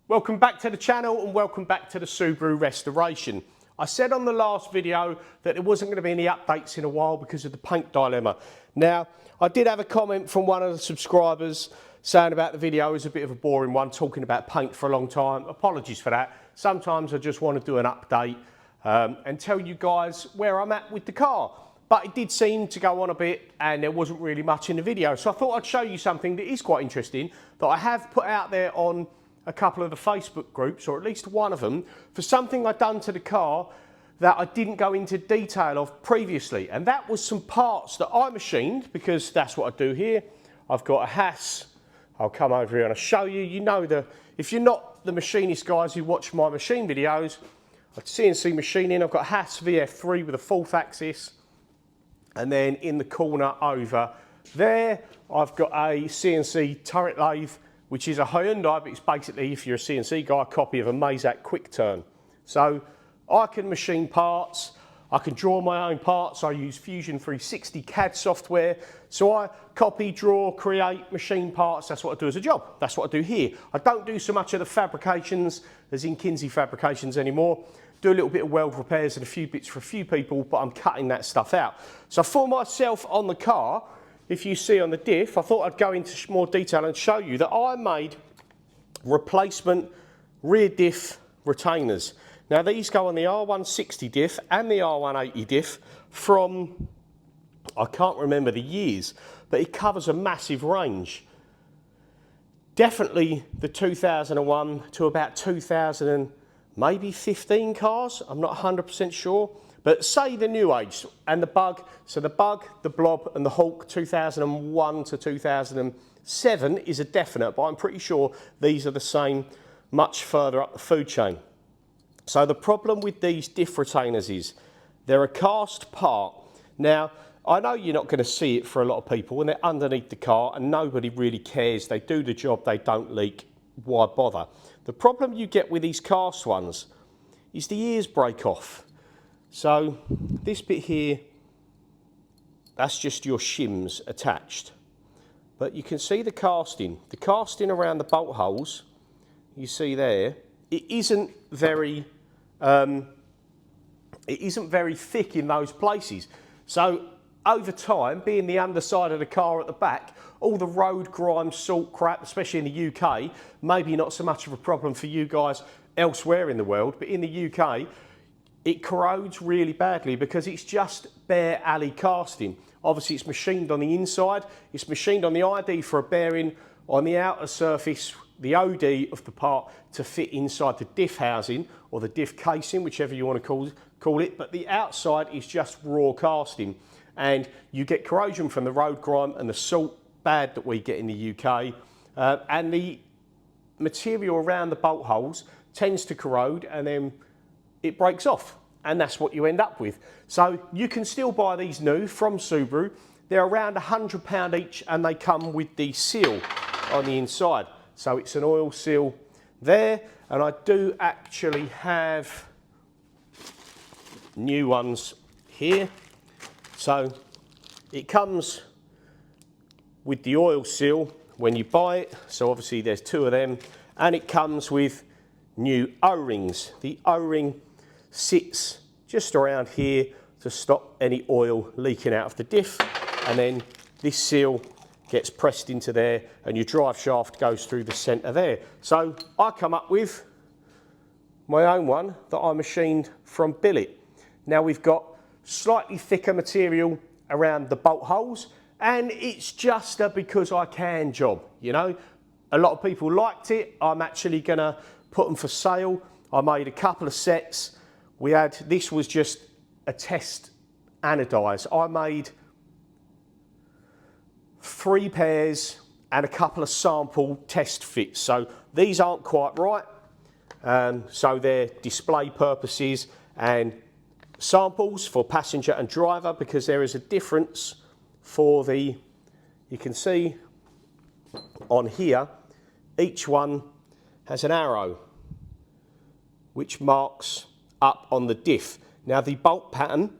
Welcome back to the channel and welcome back to the Subaru restoration. I said on the last video that there wasn't going to be any updates in a while because of the paint dilemma. Now, I did have a comment from one of the subscribers saying about the video is a bit of a boring one, talking about paint for a long time. Apologies for that. Sometimes I just want to do an update and tell you guys where I'm at with the car. But it did seem to go on a bit and there wasn't really much in the video. So I thought I'd show you something that is quite interesting that I have put out there on a couple of the Facebook groups, or at least one of them, for something I'd done to the car that I didn't go into detail of previously. And that was some parts that I machined, because that's what I do here. I've got a Haas. I'll come over here and I'll show you. You know, if you're not the machinist guys who watch my machine videos, I CNC machining. I've got a Haas VF3 with a 4th axis. And then in the corner over there, I've got a CNC turret lathe, which is a Hyundai, but it's basically, if you're a CNC guy, a copy of a Mazak quick turn. So I can machine parts, I can draw my own parts, I use Fusion 360 CAD software. So I copy, draw, create, machine parts, that's what I do as a job. That's what I do here. I don't do so much of the fabrications, as in Kinsey fabrications anymore. Do a little bit of weld repairs and a few bits for a few people, but I'm cutting that stuff out. So for myself on the car, if you see on the diff, I thought I'd go into more detail and show you that I made replacement rear diff retainers. Now these go on the R160 diff and the R180 diff from, I can't remember the years, but it covers a massive range. Definitely the 2001 to about 2000 maybe 15 cars, I'm not 100% sure. But say the new age and the Bug, so the Bug, the Blob and the Hawk 2001 to 2007 is a definite, but I'm pretty sure these are the same much further up the food chain. So the problem with these diff retainers is they're a cast part. Now, I know you're not going to see it for a lot of people, and they're underneath the car and nobody really cares. They do the job, they don't leak, why bother? The problem you get with these cast ones is the ears break off. So this bit here, that's just your shims attached. But you can see the casting around the bolt holes, you see there, it isn't very thick in those places. So over time, being the underside of the car at the back, all the road grime, salt crap, especially in the UK, maybe not so much of a problem for you guys elsewhere in the world, but in the UK, it corrodes really badly because it's just bare alley casting. Obviously it's machined on the inside, it's machined on the ID for a bearing, on the outer surface, the OD of the part to fit inside the diff housing or the diff casing, whichever you want to call it, but the outside is just raw casting. And you get corrosion from the road grime and the salt bad that we get in the UK, and the material around the bolt holes tends to corrode and then it breaks off, and that's what you end up with. So you can still buy these new from Subaru. They're around £100 each and they come with the seal on the inside. So it's an oil seal there, and I do actually have new ones here. So it comes with the oil seal when you buy it, so obviously there's 2 of them, and it comes with new O-rings. The O-ring sits just around here to stop any oil leaking out of the diff, and then this seal gets pressed into there and your drive shaft goes through the centre there. So I come up with my own one that I machined from billet. Now we've got slightly thicker material around the bolt holes, and it's just a because I can job, you know. A lot of people liked it. I'm actually gonna put them for sale. I made a couple of sets. This was just a test anodize. I made 3 pairs and a couple of sample test fits. So these aren't quite right. So they're display purposes and samples for passenger and driver, because there is a difference for the, you can see on here, each one has an arrow which marks up on the diff. Now the bolt pattern,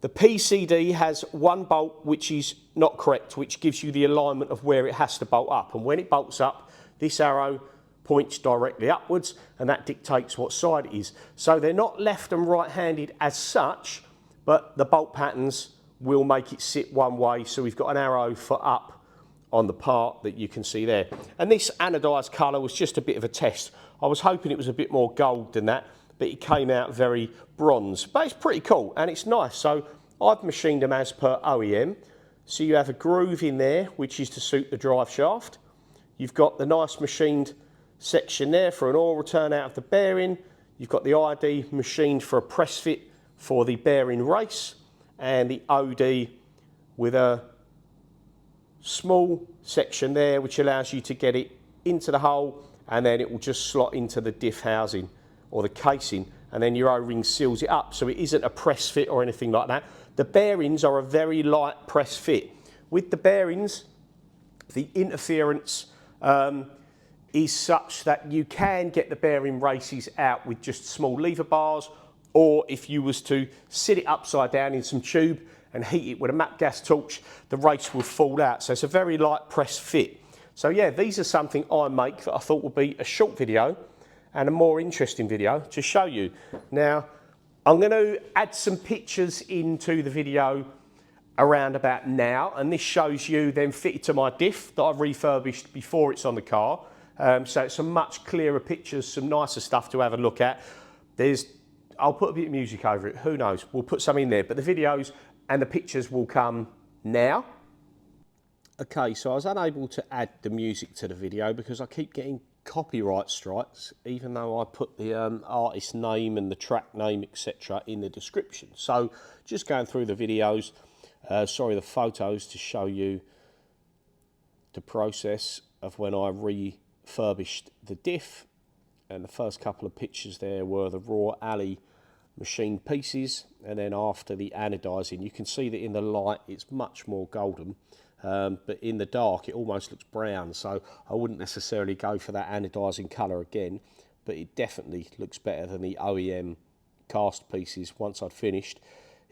the PCD has one bolt which is not correct, which gives you the alignment of where it has to bolt up, and when it bolts up, this arrow points directly upwards, and that dictates what side it is. So they're not left and right-handed as such, but the bolt patterns will make it sit one way. So we've got an arrow for up on the part that you can see there. And this anodised colour was just a bit of a test. I was hoping it was a bit more gold than that, but it came out very bronze. But it's pretty cool and it's nice. So I've machined them as per OEM. So you have a groove in there, which is to suit the drive shaft. You've got the nice machined section there for an oil return out of the bearing. You've got the ID machined for a press fit for the bearing race, and the OD with a small section there which allows you to get it into the hole, and then it will just slot into the diff housing or the casing, and then your O-ring seals it up, so it isn't a press fit or anything like that. The bearings are a very light press fit. With the bearings, the interference is such that you can get the bearing races out with just small lever bars, or if you was to sit it upside down in some tube and heat it with a MAP gas torch, the race will fall out. So it's a very light press fit. So yeah, these are something I make that I thought would be a short video and a more interesting video to show you. Now, I'm going to add some pictures into the video around about now, and this shows you them fitted to my diff that I've refurbished before it's on the car. So it's some much clearer pictures, some nicer stuff to have a look at. I'll put a bit of music over it, who knows, we'll put some in there, but the videos and the pictures will come now. Okay, so I was unable to add the music to the video because I keep getting copyright strikes, even though I put the artist name and the track name, etc. in the description. So just going through the videos, the photos, to show you the process of when I refurbished the diff. And the first couple of pictures there were the raw alley machined pieces, and then after the anodising, you can see that in the light it's much more golden, but in the dark it almost looks brown, so I wouldn't necessarily go for that anodising colour again, but it definitely looks better than the OEM cast pieces once I'd finished.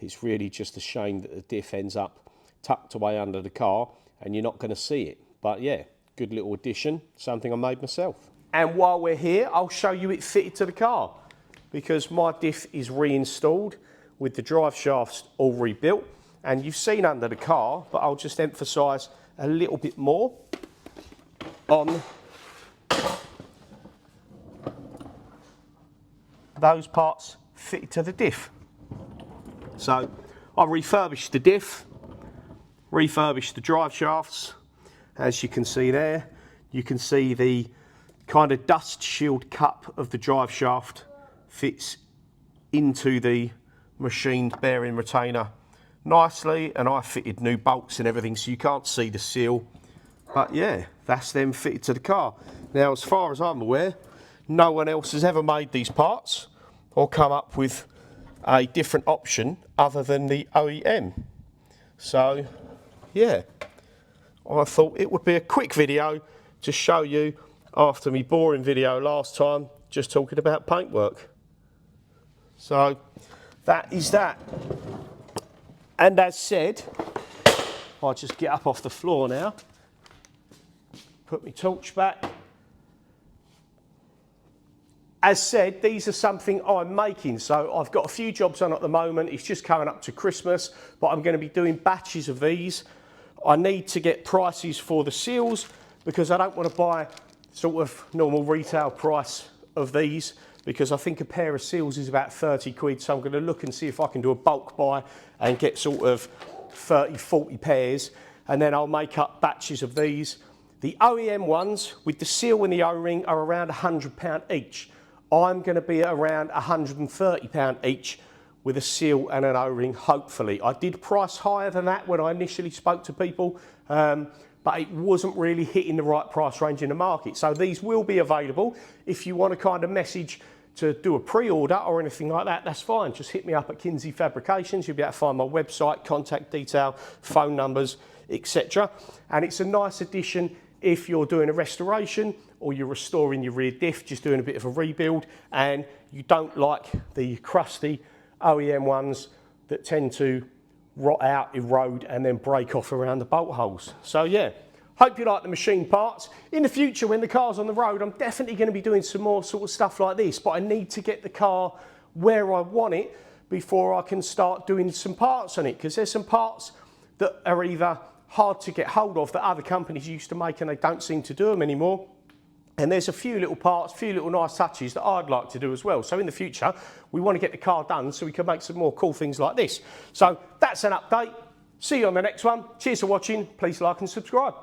It's really just a shame that the diff ends up tucked away under the car and you're not going to see it, but yeah, good little addition, something I made myself. And while we're here, I'll show you it fitted to the car, because my diff is reinstalled with the drive shafts all rebuilt, and you've seen under the car, but I'll just emphasise a little bit more on those parts fitted to the diff. So I refurbished the diff, refurbished the drive shafts, as you can see there. You can see the kind of dust shield cup of the drive shaft fits into the machined bearing retainer nicely, and I fitted new bolts and everything, so you can't see the seal, but yeah, that's them fitted to the car. Now, as far as I'm aware, no one else has ever made these parts or come up with a different option other than the OEM. So yeah, I thought it would be a quick video to show you after my boring video last time just talking about paintwork. So that is that. And as said, I'll just get up off the floor now, put my torch back. As said, these are something I'm making, so I've got a few jobs on at the moment. It's just coming up to Christmas, but I'm going to be doing batches of these. I need to get prices for the seals because I don't want to buy sort of normal retail price of these, because I think a pair of seals is about 30 quid, so I'm going to look and see if I can do a bulk buy and get sort of 30, 40 pairs, and then I'll make up batches of these. The OEM ones with the seal and the O-ring are around £100 each. I'm going to be around £130 each with a seal and an O-ring, hopefully. I did price higher than that when I initially spoke to people, but it wasn't really hitting the right price range in the market. So these will be available. If you want to kind of message to do a pre-order or anything like that, that's fine. Just hit me up at Kinsey Fabrications. You'll be able to find my website, contact detail, phone numbers, etc. And it's a nice addition if you're doing a restoration or you're restoring your rear diff, just doing a bit of a rebuild, and you don't like the crusty OEM ones that tend to rot out, erode, and then break off around the bolt holes. So yeah, Hope you like the machine parts. In the future, when the car's on the road, I'm definitely going to be doing some more sort of stuff like this, but I need to get the car where I want it before I can start doing some parts on it, because there's some parts that are either hard to get hold of that other companies used to make and they don't seem to do them anymore. And there's a few little parts, a few little nice touches that I'd like to do as well. So in the future, we want to get the car done so we can make some more cool things like this. So that's an update. See you on the next one. Cheers for watching. Please like and subscribe.